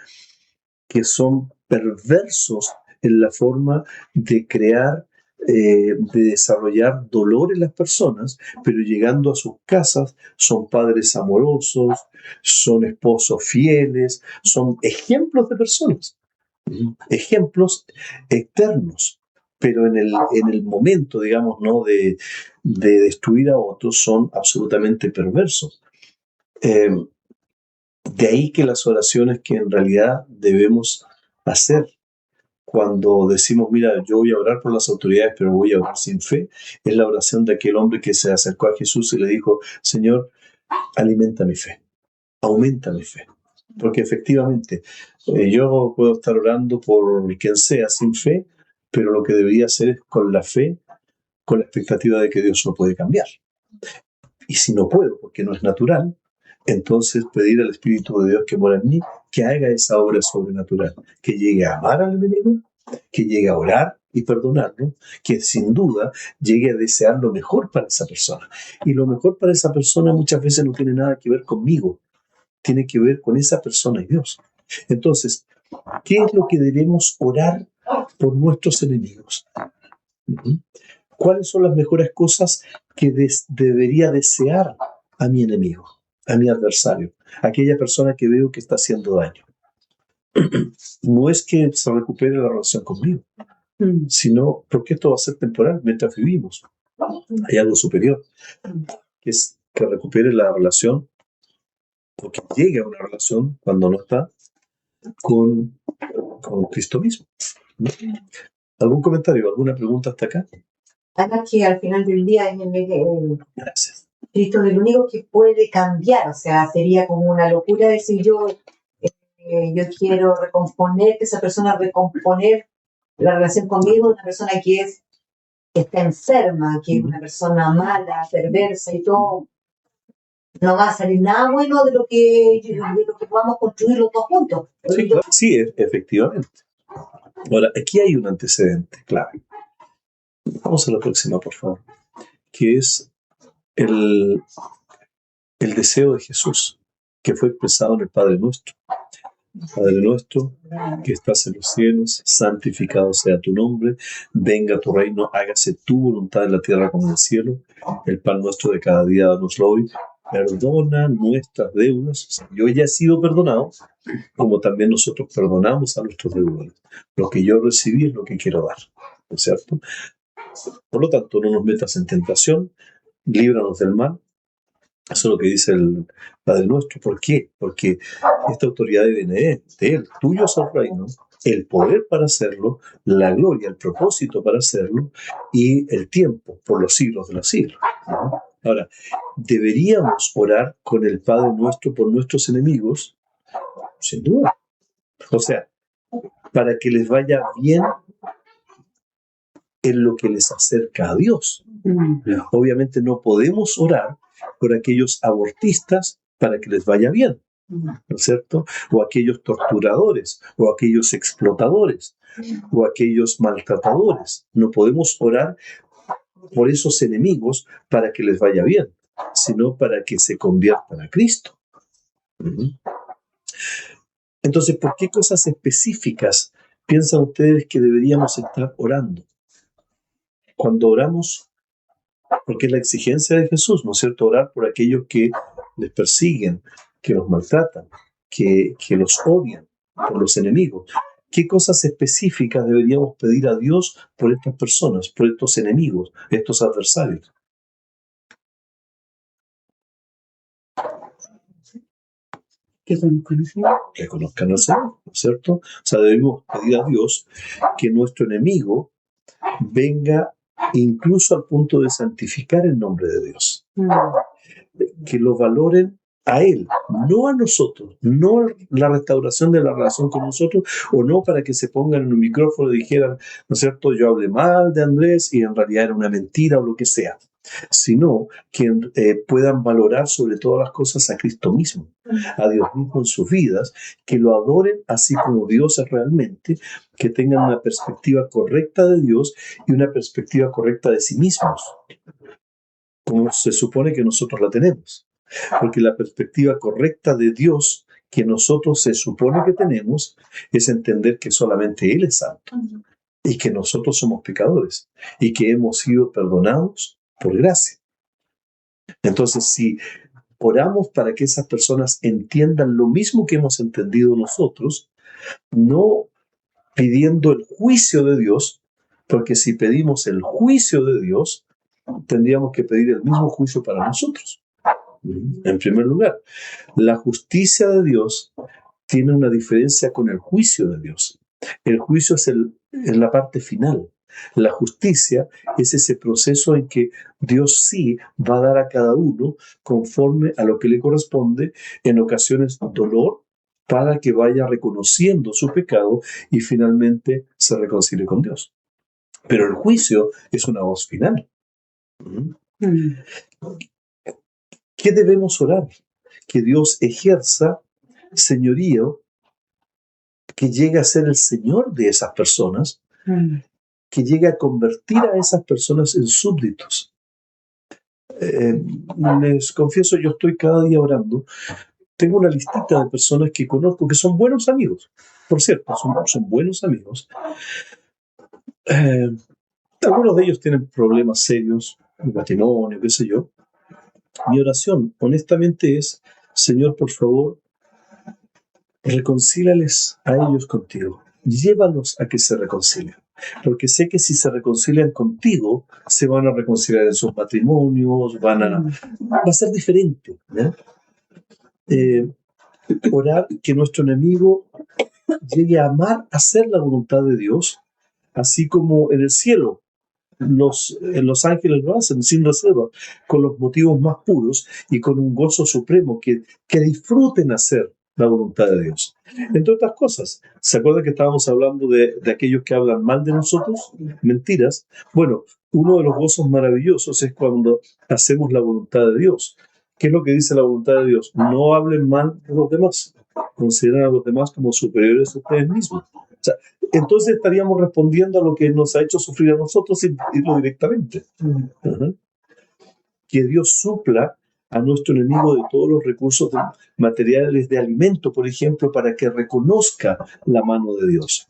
que son perversos en la forma de crear, de desarrollar dolor en las personas, pero llegando a sus casas son padres amorosos, son esposos fieles, son ejemplos de personas, ejemplos eternos, pero en el momento, digamos, ¿no? de destruir a otros son absolutamente perversos. De ahí que las oraciones que en realidad debemos hacer cuando decimos, mira, yo voy a orar por las autoridades, pero voy a orar sin fe, es la oración de aquel hombre que se acercó a Jesús y le dijo, Señor, alimenta mi fe, aumenta mi fe. Porque efectivamente, yo puedo estar orando por quien sea sin fe, pero lo que debería hacer es con la fe, con la expectativa de que Dios lo puede cambiar. Y si no puedo, porque no es natural, entonces pedir al Espíritu de Dios que mora en mí, que haga esa obra sobrenatural, que llegue a amar al enemigo, que llegue a orar y perdonarlo, que sin duda llegue a desear lo mejor para esa persona. Y lo mejor para esa persona muchas veces no tiene nada que ver conmigo, tiene que ver con esa persona y Dios. Entonces, ¿qué es lo que debemos orar por nuestros enemigos? ¿Cuáles son las mejores cosas que debería desear a mi enemigo, a mi adversario, a aquella persona que veo que está haciendo daño? No es que se recupere la relación conmigo, sino porque esto va a ser temporal mientras vivimos. Hay algo superior, que es que recupere la relación, o que llegue a una relación cuando no está con Cristo mismo. ¿Algún comentario, alguna pregunta hasta acá? Además que al final del día Gracias. Cristo es el único que puede cambiar, o sea, sería como una locura decir yo quiero recomponer, que esa persona recomponer la relación conmigo, una persona que está enferma, que es una persona mala, perversa y todo. No va a salir nada bueno de lo que podamos construir los dos juntos. Sí, claro. Sí, efectivamente. Ahora, aquí hay un antecedente clave. Vamos a la próxima, por favor. Que es el deseo de Jesús, que fue expresado en el Padre Nuestro. Padre nuestro, que estás en los cielos, santificado sea tu nombre, venga tu reino, hágase tu voluntad en la tierra como en el cielo. El pan nuestro de cada día danoslo hoy. Perdona nuestras deudas. Yo ya he sido perdonado, como también nosotros perdonamos a nuestros deudores. Lo que yo recibí es lo que quiero dar, ¿no es cierto? Por lo tanto, no nos metas en tentación, líbranos del mal. Eso es lo que dice el Padre Nuestro. ¿Por qué? Porque esta autoridad viene de Él. Tuyo es el reino, el poder para hacerlo, la gloria, el propósito para hacerlo y el tiempo por los siglos de los siglos. ¿No? Ahora, ¿deberíamos orar con el Padre nuestro por nuestros enemigos? Sin duda. O sea, para que les vaya bien en lo que les acerca a Dios. Obviamente no podemos orar por aquellos abortistas para que les vaya bien, ¿no es cierto? O aquellos torturadores, o aquellos explotadores, o aquellos maltratadores. No podemos orar por esos enemigos para que les vaya bien, sino para que se conviertan a Cristo. Entonces, ¿por qué cosas específicas piensan ustedes que deberíamos estar orando? Cuando oramos, porque es la exigencia de Jesús, ¿no es cierto? Orar por aquellos que les persiguen, que los maltratan, que los odian, por los enemigos. ¿Qué cosas específicas deberíamos pedir a Dios por estas personas, por estos enemigos, estos adversarios? Que conozcan al Señor, ¿no es cierto? O sea, debemos pedir a Dios que nuestro enemigo venga incluso al punto de santificar el nombre de Dios. Que lo valoren a Él, no a nosotros, no la restauración de la relación con nosotros, o no para que se pongan en un micrófono y dijeran, ¿no es cierto?, yo hablé mal de Andrés y en realidad era una mentira o lo que sea, sino que puedan valorar sobre todas las cosas a Cristo mismo, a Dios mismo en sus vidas, que lo adoren así como Dios es realmente, que tengan una perspectiva correcta de Dios y una perspectiva correcta de sí mismos, como se supone que nosotros la tenemos. Porque la perspectiva correcta de Dios que nosotros se supone que tenemos es entender que solamente Él es santo y que nosotros somos pecadores y que hemos sido perdonados por gracia. Entonces, si oramos para que esas personas entiendan lo mismo que hemos entendido nosotros, no pidiendo el juicio de Dios, porque si pedimos el juicio de Dios, tendríamos que pedir el mismo juicio para nosotros. En primer lugar, la justicia de Dios tiene una diferencia con el juicio de Dios. El juicio es la parte final. La justicia es ese proceso en que Dios sí va a dar a cada uno conforme a lo que le corresponde, en ocasiones dolor, para que vaya reconociendo su pecado y finalmente se reconcilie con Dios. Pero el juicio es una voz final. ¿Qué debemos orar? Que Dios ejerza señorío, que llegue a ser el Señor de esas personas, que llegue a convertir a esas personas en súbditos. Les confieso, yo estoy cada día orando. Tengo una listita de personas que conozco que son buenos amigos. Por cierto, son buenos amigos. Algunos de ellos tienen problemas serios, de matrimonio, qué sé yo. Mi oración, honestamente, es: Señor, por favor, reconcíliales a ellos contigo. Llévalos a que se reconcilien. Porque sé que si se reconcilian contigo, se van a reconciliar en sus matrimonios, va a ser diferente, ¿no? Orar que nuestro enemigo llegue a amar, a hacer la voluntad de Dios, así como en el cielo los ángeles lo hacen sin reserva, con los motivos más puros y con un gozo supremo, que disfruten hacer la voluntad de Dios. Entre otras cosas, ¿se acuerdan que estábamos hablando de aquellos que hablan mal de nosotros? Mentiras. Bueno, uno de los gozos maravillosos es cuando hacemos la voluntad de Dios. ¿Qué es lo que dice la voluntad de Dios? No hablen mal de los demás. Consideren a los demás como superiores a ustedes mismos. O sea, entonces estaríamos respondiendo a lo que nos ha hecho sufrir a nosotros sin decirlo directamente. Que Dios supla a nuestro enemigo de todos los recursos materiales de alimento, por ejemplo, para que reconozca la mano de Dios.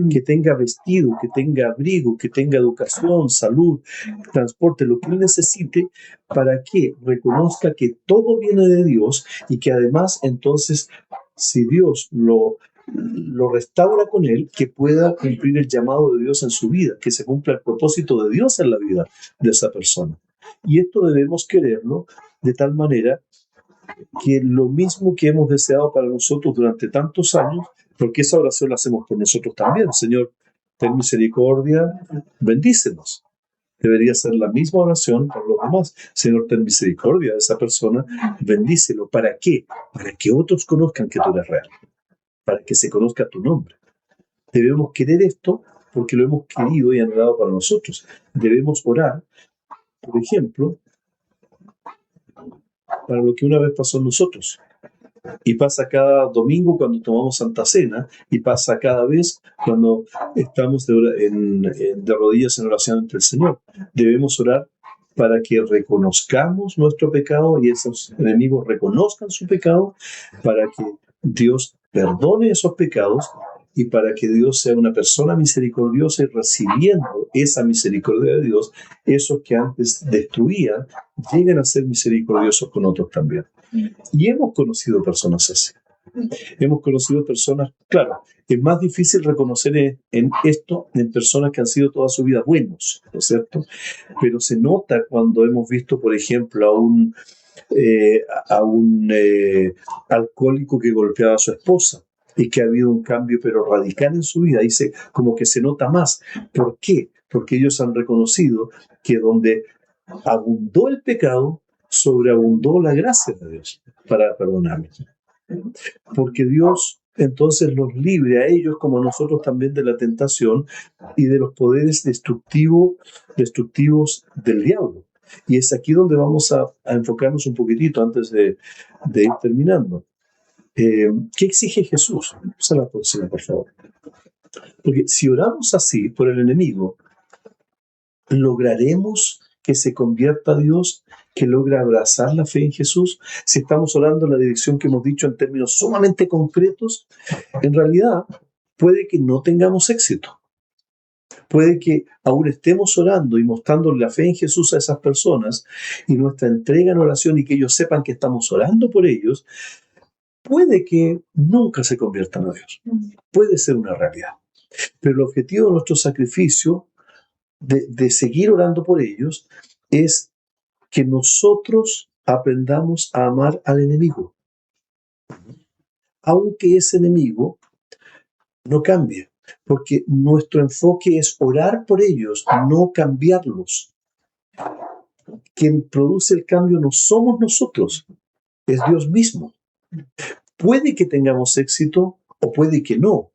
Que tenga vestido, que tenga abrigo, que tenga educación, salud, transporte, lo que él necesite, para que reconozca que todo viene de Dios y que además entonces, si Dios lo restaura con él, que pueda cumplir el llamado de Dios en su vida, que se cumpla el propósito de Dios en la vida de esa persona. Y esto debemos quererlo de tal manera que lo mismo que hemos deseado para nosotros durante tantos años Porque esa oración la hacemos por nosotros también. Señor, ten misericordia, bendícenos. Debería ser la misma oración por los demás. Señor, ten misericordia de esa persona, bendícelo. ¿Para qué? Para que otros conozcan que tú eres real, para que se conozca tu nombre. Debemos querer esto porque lo hemos querido y anhelado para nosotros. Debemos orar, por ejemplo, para lo que una vez pasó en nosotros. Y pasa cada domingo cuando tomamos Santa Cena, y pasa cada vez cuando estamos de rodillas en oración ante el Señor. Debemos orar para que reconozcamos nuestro pecado y esos enemigos reconozcan su pecado, para que Dios perdone esos pecados y para que Dios sea una persona misericordiosa y recibiendo esa misericordia de Dios, esos que antes destruían lleguen a ser misericordiosos con otros también. Y hemos conocido personas así. Hemos conocido personas, claro, es más difícil reconocer en esto en personas que han sido toda su vida buenos, ¿no es cierto? Pero se nota cuando hemos visto, por ejemplo, a un alcohólico que golpeaba a su esposa y que ha habido un cambio pero radical en su vida. Dice, como que se nota más. ¿Por qué? Porque ellos han reconocido que donde abundó el pecado, sobreabundó la gracia de Dios para perdonarlos. Porque Dios entonces los libre a ellos como a nosotros también de la tentación y de los poderes destructivos del diablo. Y es aquí donde vamos a enfocarnos un poquitito antes de ir terminando. ¿Qué exige Jesús? Esa es la próxima, por favor. Porque si oramos así por el enemigo, ¿lograremos que se convierta a Dios, que logre abrazar la fe en Jesús? Si estamos orando en la dirección que hemos dicho en términos sumamente concretos, en realidad puede que no tengamos éxito. Puede que aún estemos orando y mostrando la fe en Jesús a esas personas y nuestra entrega en oración y que ellos sepan que estamos orando por ellos, puede que nunca se conviertan a Dios. Puede ser una realidad. Pero el objetivo de nuestro sacrificio de seguir orando por ellos es que nosotros aprendamos a amar al enemigo, aunque ese enemigo no cambie, porque nuestro enfoque es orar por ellos, no cambiarlos. Quien produce el cambio no somos nosotros, es Dios mismo. Puede que tengamos éxito o puede que no,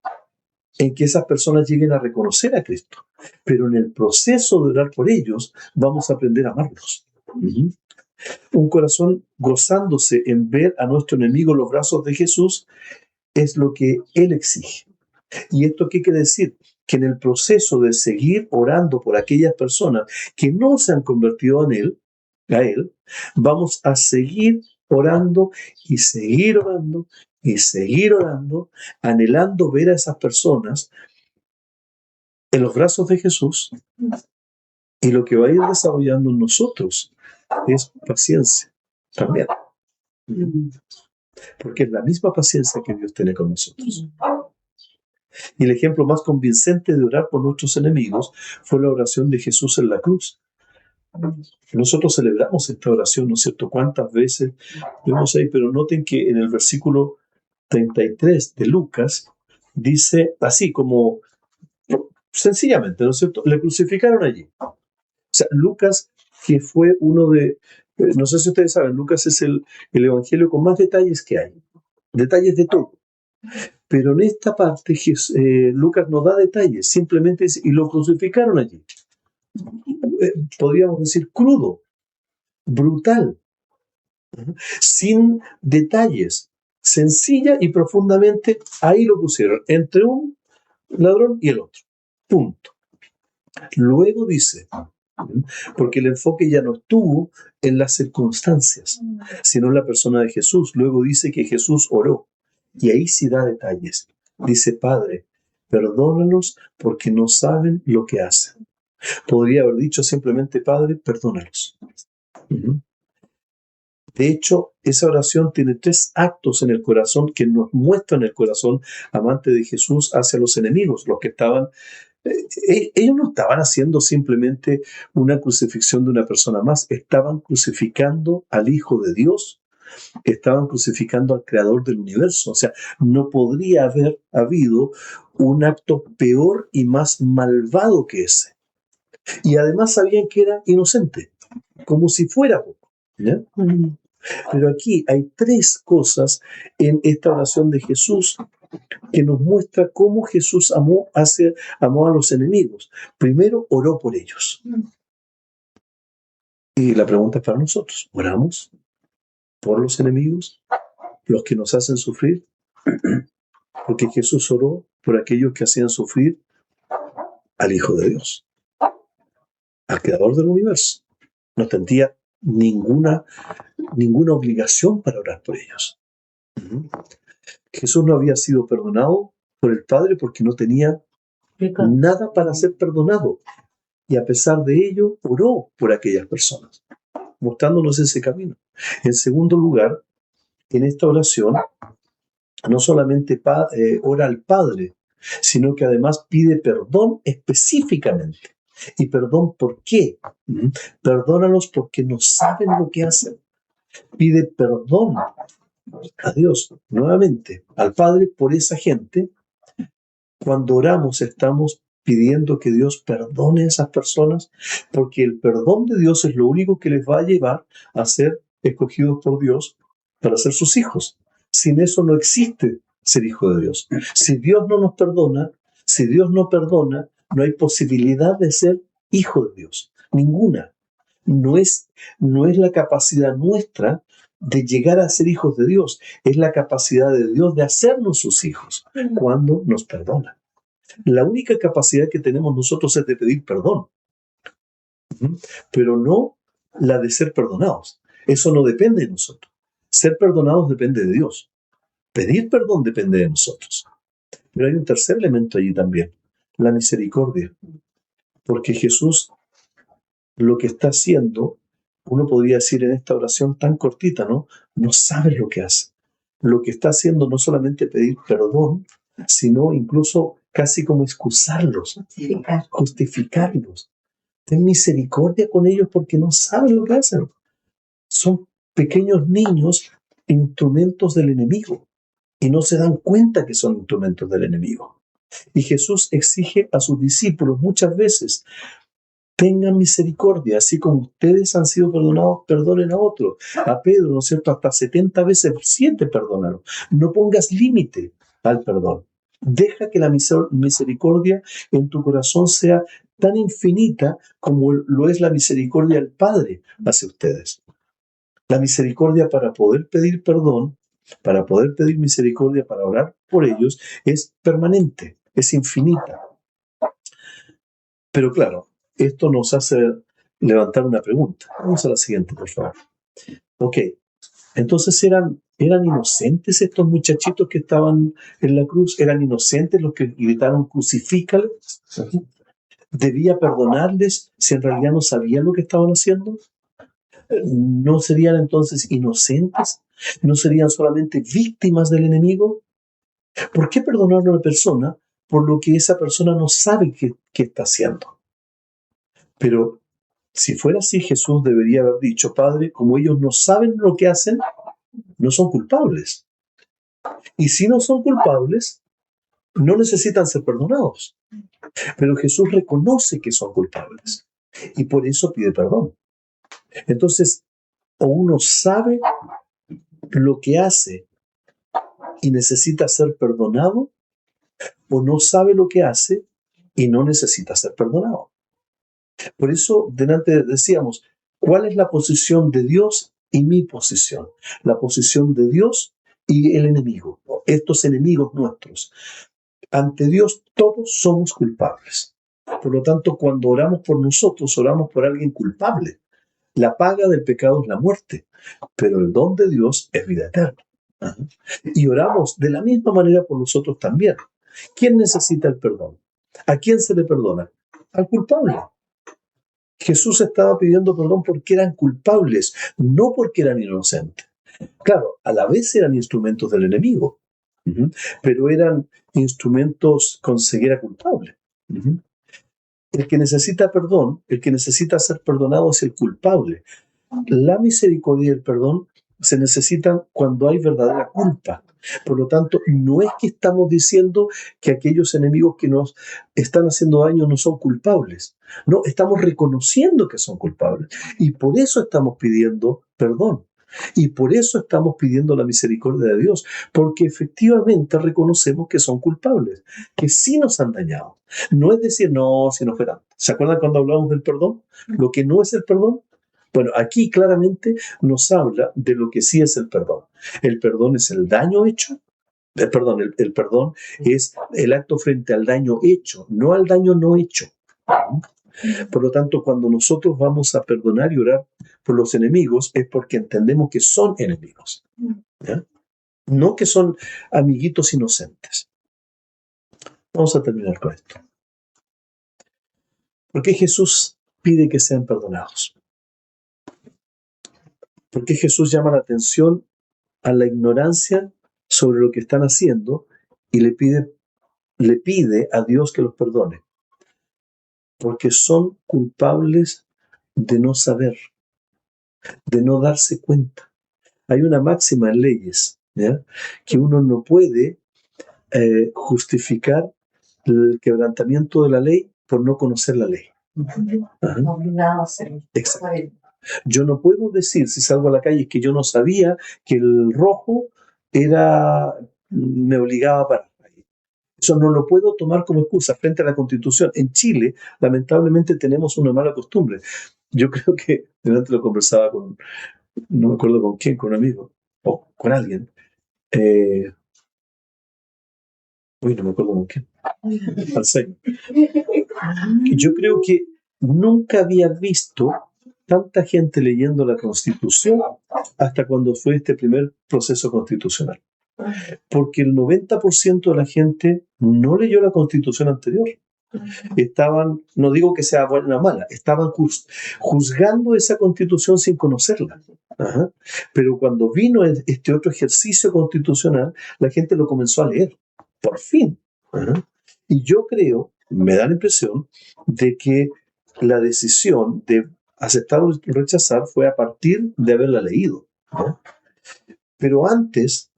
en que esas personas lleguen a reconocer a Cristo, pero en el proceso de orar por ellos vamos a aprender a amarlos. Un corazón gozándose en ver a nuestro enemigo en los brazos de Jesús es lo que Él exige. ¿Y esto qué quiere decir? Que en el proceso de seguir orando por aquellas personas que no se han convertido a Él, vamos a seguir orando y seguir orando y seguir orando, anhelando ver a esas personas en los brazos de Jesús. Y lo que va a ir desarrollando en nosotros es paciencia también. Porque es la misma paciencia que Dios tiene con nosotros. Y el ejemplo más convincente de orar por nuestros enemigos fue la oración de Jesús en la cruz. Nosotros celebramos esta oración, ¿no es cierto? ¿Cuántas veces vemos ahí? Pero noten que en el versículo 33 de Lucas dice así como sencillamente, ¿no es cierto? Le crucificaron allí. O sea, Lucas, que fue uno de, no sé si ustedes saben, Lucas es el evangelio con más detalles que hay. Detalles de todo. Pero en esta parte Lucas no da detalles, simplemente dice, y lo crucificaron allí. Podríamos decir crudo, brutal, sin detalles, sencilla y profundamente, ahí lo pusieron, entre un ladrón y el otro. Punto. Luego dice, porque el enfoque ya no estuvo en las circunstancias, sino en la persona de Jesús. Luego dice que Jesús oró. Y ahí sí da detalles. Dice, Padre, perdónalos porque no saben lo que hacen. Podría haber dicho simplemente, Padre, perdónalos. De hecho, esa oración tiene 3 actos en el corazón que nos muestran el corazón amante de Jesús hacia los enemigos, los que estaban. Ellos no estaban haciendo simplemente una crucifixión de una persona más, estaban crucificando al Hijo de Dios, estaban crucificando al creador del universo. O sea, no podría haber habido un acto peor y más malvado que ese. Y además sabían que era inocente, como si fuera poco, ¿ya? Pero aquí hay tres cosas en esta oración de Jesús que nos muestra cómo Jesús amó a los enemigos. Primero, oró por ellos. Y la pregunta es para nosotros. ¿Oramos por los enemigos? ¿Los que nos hacen sufrir? Porque Jesús oró por aquellos que hacían sufrir al Hijo de Dios, al Creador del universo. No tendría ninguna obligación para orar por ellos. Jesús no había sido perdonado por el Padre porque no tenía nada para ser perdonado. Y a pesar de ello, oró por aquellas personas, mostrándonos ese camino. En segundo lugar, en esta oración, no solamente ora al Padre, sino que además pide perdón específicamente. ¿Y perdón por qué? Perdónalos porque no saben lo que hacen. Pide perdón a Dios, nuevamente, al Padre, por esa gente. Cuando oramos estamos pidiendo que Dios perdone a esas personas, porque el perdón de Dios es lo único que les va a llevar a ser escogidos por Dios para ser sus hijos. Sin eso no existe ser hijo de Dios. Si Dios no nos perdona, si Dios no perdona, no hay posibilidad de ser hijo de Dios. Ninguna. No es la capacidad nuestra de llegar a ser hijos de Dios, es la capacidad de Dios de hacernos sus hijos cuando nos perdona. La única capacidad que tenemos nosotros es de pedir perdón, pero no la de ser perdonados. Eso no depende de nosotros. Ser perdonados depende de Dios. Pedir perdón depende de nosotros. Pero hay un tercer elemento allí también, la misericordia. Porque Jesús lo que está haciendo, uno podría decir en esta oración tan cortita, ¿no? No sabe lo que hace. Lo que está haciendo no solamente pedir perdón, sino incluso casi como excusarlos, justificarlos. Ten misericordia con ellos porque no saben lo que hacen. Son pequeños niños, instrumentos del enemigo, y no se dan cuenta que son instrumentos del enemigo. Y Jesús exige a sus discípulos muchas veces: tengan misericordia, así como ustedes han sido perdonados, perdonen a otros. A Pedro, ¿no es cierto?, hasta 70 veces 7 perdónalo. No pongas límite al perdón. Deja que la misericordia en tu corazón sea tan infinita como lo es la misericordia del Padre hacia ustedes. La misericordia para poder pedir perdón, para poder pedir misericordia, para orar por ellos, es permanente, es infinita. Pero claro, esto nos hace levantar una pregunta. Vamos a la siguiente, por favor. Ok, entonces ¿eran inocentes estos muchachitos que estaban en la cruz? ¿Eran inocentes los que gritaron crucifícale? ¿Debía perdonarles si en realidad no sabían lo que estaban haciendo? ¿No serían entonces inocentes? ¿No serían solamente víctimas del enemigo? ¿Por qué perdonar a una persona por lo que esa persona no sabe qué está haciendo? Pero si fuera así, Jesús debería haber dicho: Padre, como ellos no saben lo que hacen, no son culpables. Y si no son culpables, no necesitan ser perdonados. Pero Jesús reconoce que son culpables y por eso pide perdón. Entonces, o uno sabe lo que hace y necesita ser perdonado, o no sabe lo que hace y no necesita ser perdonado. Por eso, delante decíamos, ¿cuál es la posición de Dios y mi posición? La posición de Dios y el enemigo, estos enemigos nuestros. Ante Dios todos somos culpables. Por lo tanto, cuando oramos por nosotros, oramos por alguien culpable. La paga del pecado es la muerte, pero el don de Dios es vida eterna. Y oramos de la misma manera por nosotros también. ¿Quién necesita el perdón? ¿A quién se le perdona? Al culpable. Jesús estaba pidiendo perdón porque eran culpables, no porque eran inocentes. Claro, a la vez eran instrumentos del enemigo, pero eran instrumentos con ceguera culpable. El que necesita perdón, el que necesita ser perdonado es el culpable. La misericordia y el perdón se necesitan cuando hay verdadera culpa. Por lo tanto, no es que estamos diciendo que aquellos enemigos que nos están haciendo daño no son culpables. No, estamos reconociendo que son culpables. Y por eso estamos pidiendo perdón. Y por eso estamos pidiendo la misericordia de Dios. Porque efectivamente reconocemos que son culpables, que sí nos han dañado. No es decir, no, si no fueran. ¿Se acuerdan cuando hablamos del perdón? Lo que no es el perdón. Bueno, aquí claramente nos habla de lo que sí es el perdón. El perdón es el daño hecho. El perdón es el acto frente al daño hecho, no al daño no hecho. Por lo tanto, cuando nosotros vamos a perdonar y orar por los enemigos, es porque entendemos que son enemigos, ¿ya? No que son amiguitos inocentes. Vamos a terminar con esto. ¿Por qué Jesús pide que sean perdonados? ¿Por qué Jesús llama la atención a la ignorancia sobre lo que están haciendo y le pide a Dios que los perdone? Porque son culpables de no saber, de no darse cuenta. Hay una máxima en leyes, ¿ya?, que uno no puede justificar el quebrantamiento de la ley por no conocer la ley. Ajá. Obligado a hacerlo. Exacto. Yo no puedo decir, si salgo a la calle, que yo no sabía que el rojo me obligaba a parar. Eso no lo puedo tomar como excusa frente a la Constitución. En Chile, lamentablemente, tenemos una mala costumbre. Yo creo que delante lo conversaba no me acuerdo con quién, con un amigo, o con alguien. No me acuerdo con quién. Alzheimer. Yo creo que nunca había visto tanta gente leyendo la Constitución hasta cuando fue este primer proceso constitucional. Porque el 90% de la gente no leyó la Constitución anterior. Estaban, no digo que sea buena o mala, estaban juzgando esa Constitución sin conocerla. Ajá. Pero cuando vino este otro ejercicio constitucional, la gente lo comenzó a leer, por fin. Ajá. Y yo creo, me da la impresión, de que la decisión de aceptar o rechazar fue a partir de haberla leído, ¿no? Pero antes,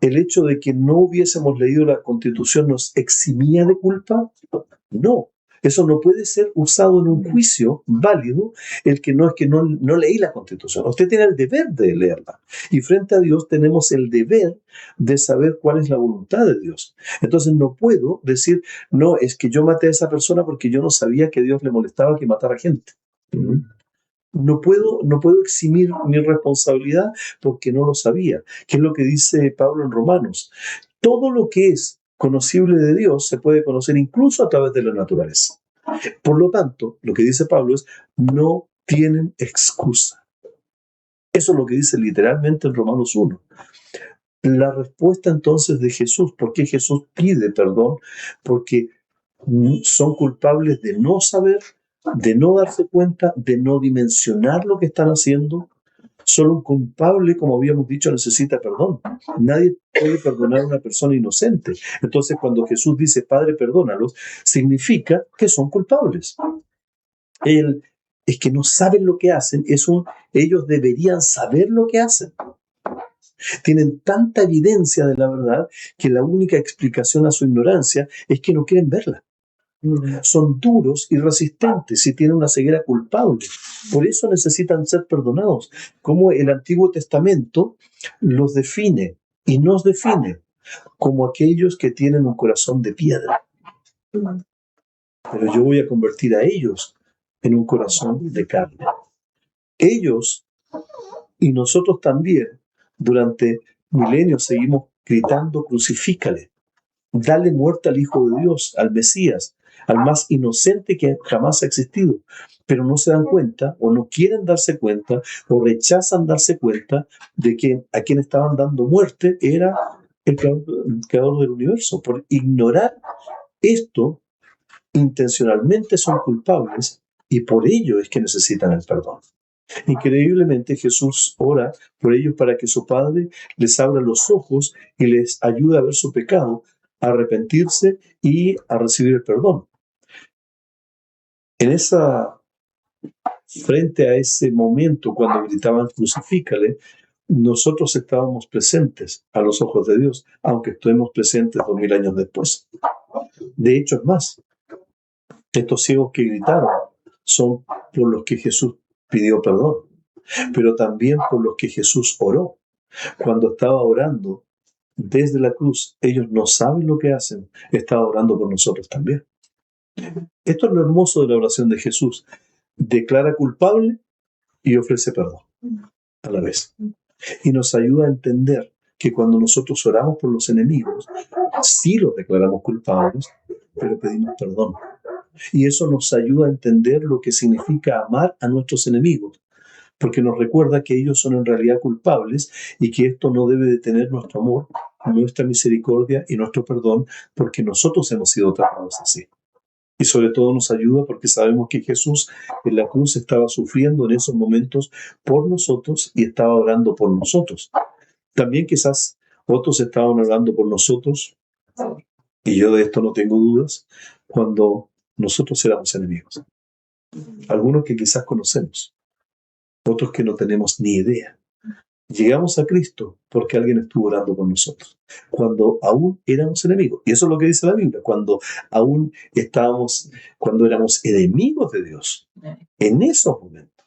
el hecho de que no hubiésemos leído la Constitución nos eximía de culpa. No, eso no puede ser usado en un juicio válido, el que no es que no leí la Constitución. Usted tiene el deber de leerla. Y frente a Dios tenemos el deber de saber cuál es la voluntad de Dios. Entonces no puedo decir, no, es que yo maté a esa persona porque yo no sabía que a Dios le molestaba que matara gente. No puedo eximir mi responsabilidad porque no lo sabía, que es lo que dice Pablo en Romanos. Todo lo que es conocible de Dios se puede conocer incluso a través de la naturaleza. Por lo tanto, lo que dice Pablo es, no tienen excusa. Eso es lo que dice literalmente en Romanos 1. La respuesta entonces de Jesús, ¿por qué Jesús pide perdón? Porque son culpables de no saber, de no darse cuenta, de no dimensionar lo que están haciendo. Solo un culpable, como habíamos dicho, necesita perdón. Nadie puede perdonar a una persona inocente. Entonces, cuando Jesús dice, Padre, perdónalos, significa que son culpables. Es que no saben lo que hacen, ellos deberían saber lo que hacen. Tienen tanta evidencia de la verdad que la única explicación a su ignorancia es que no quieren verla. Son duros y resistentes y tienen una ceguera culpable. Por eso necesitan ser perdonados. Como el Antiguo Testamento los define y nos define como aquellos que tienen un corazón de piedra. Pero yo voy a convertir a ellos en un corazón de carne. Ellos y nosotros también durante milenios seguimos gritando, crucifícale, dale muerte al Hijo de Dios, al Mesías, al más inocente que jamás ha existido. Pero no se dan cuenta, o no quieren darse cuenta, o rechazan darse cuenta de que a quien estaban dando muerte era el creador del universo. Por ignorar esto, intencionalmente son culpables y por ello es que necesitan el perdón. Increíblemente Jesús ora por ellos para que su Padre les abra los ojos y les ayude a ver su pecado, a arrepentirse y a recibir el perdón. Frente a ese momento cuando gritaban crucifícale, nosotros estábamos presentes a los ojos de Dios, aunque estemos presentes 2000 años después. De hecho, es más, estos ciegos que gritaron son por los que Jesús pidió perdón, pero también por los que Jesús oró. Cuando estaba orando desde la cruz, ellos no saben lo que hacen, estaba orando por nosotros también. Esto es lo hermoso de la oración de Jesús. Declara culpable y ofrece perdón a la vez. Y nos ayuda a entender que cuando nosotros oramos por los enemigos, sí los declaramos culpables, pero pedimos perdón. Y eso nos ayuda a entender lo que significa amar a nuestros enemigos, porque nos recuerda que ellos son en realidad culpables y que esto no debe detener nuestro amor, nuestra misericordia y nuestro perdón, porque nosotros hemos sido tratados así. Y sobre todo nos ayuda porque sabemos que Jesús en la cruz estaba sufriendo en esos momentos por nosotros y estaba orando por nosotros. También quizás otros estaban orando por nosotros, y yo de esto no tengo dudas, cuando nosotros éramos enemigos. Algunos que quizás conocemos, otros que no tenemos ni idea. Llegamos a Cristo porque alguien estuvo orando por nosotros, cuando aún éramos enemigos. Y eso es lo que dice la Biblia, cuando éramos enemigos de Dios. En esos momentos,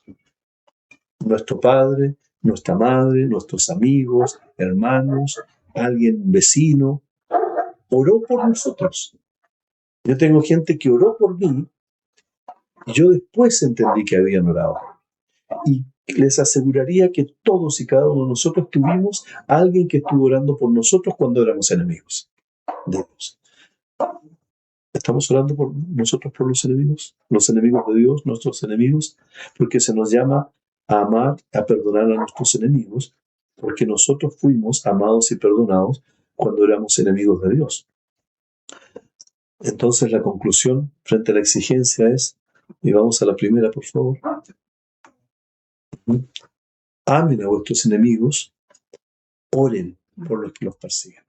nuestro padre, nuestra madre, nuestros amigos, hermanos, alguien vecino, oró por nosotros. Yo tengo gente que oró por mí y yo después entendí que habían orado. Y les aseguraría que todos y cada uno de nosotros tuvimos a alguien que estuvo orando por nosotros cuando éramos enemigos de Dios. ¿Estamos orando por nosotros por los enemigos de Dios, nuestros enemigos? Porque se nos llama a amar, a perdonar a nuestros enemigos, porque nosotros fuimos amados y perdonados cuando éramos enemigos de Dios. Entonces la conclusión frente a la exigencia es, y vamos a la primera, por favor. Amen a vuestros enemigos, oren por los que los persiguen.